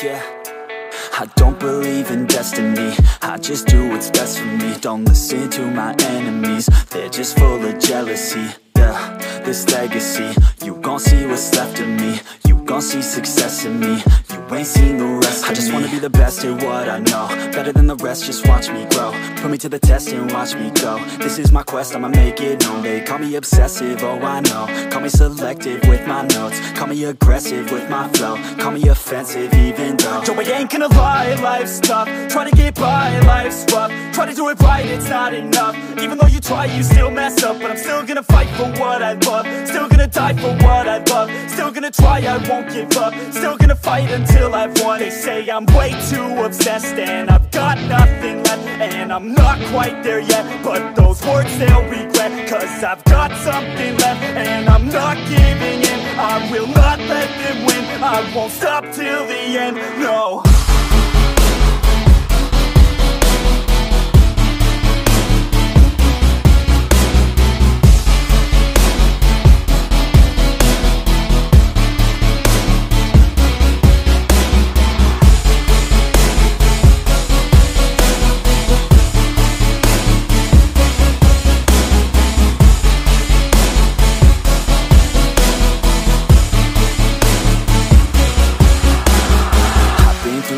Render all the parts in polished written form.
yeah. I don't believe in destiny, I just do what's best for me. Don't listen to my enemies, they're just full of jealousy. Yeah, this legacy, you gon' see what's left of me. You gon' see success in me, you ain't seen the rest of me. I just wanna be the best at what I know, better than the rest, just watch me grow. Put me to the test and watch me go. This is my quest, I'ma make it known. They call me obsessive, oh I know. Call me selective with my notes, call me aggressive with my flow, call me offensive even though Joe, I ain't gonna lie, life's tough. Try to get by, life's rough. Try to do it right, it's not enough. Even though you try, you still mess up. But I'm still gonna fight for what I love, still gonna die for what I love, still gonna try, I won't give up, still gonna fight until I've won. They say I'm way too obsessed and I've got nothing left, and I'm not quite there yet, but those words they'll regret, cause I've got something left and I'm not giving in. I will not let them win, I won't stop till the end, no.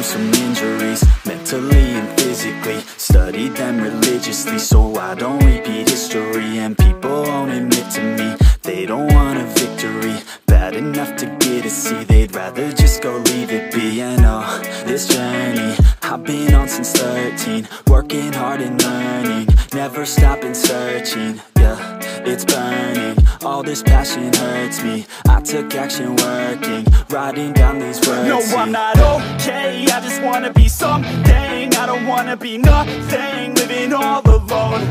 Some injuries, mentally and physically. Studied them religiously so I don't repeat history. And people won't admit to me they don't want a victory bad enough to get a C. They'd rather just go leave it be. And oh, this journey I've been on since 13, working hard and learning, never stopping searching. Yeah, it's burning, all this passion hurts me. I took action working, writing down these words. No, I'm not okay, I just wanna be something. I don't wanna be nothing, living all alone.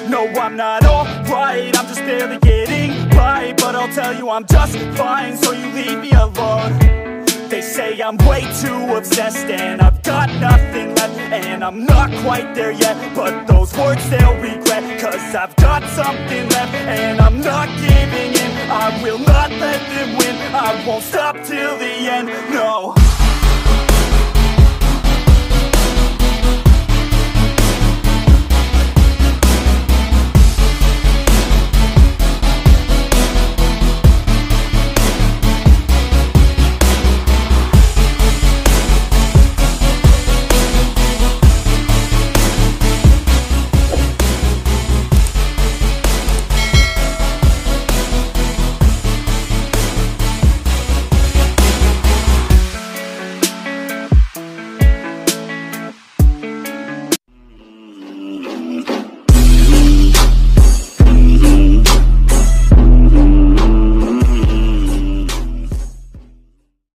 No, I'm not alright, I'm just barely getting by. But I'll tell you I'm just fine, so you leave me alone. They say I'm way too obsessed and I've got nothing left, and I'm not quite there yet, but those words they'll regret, cause I've got something left and I'm not giving in. I will not let them win, I won't stop till the end, no.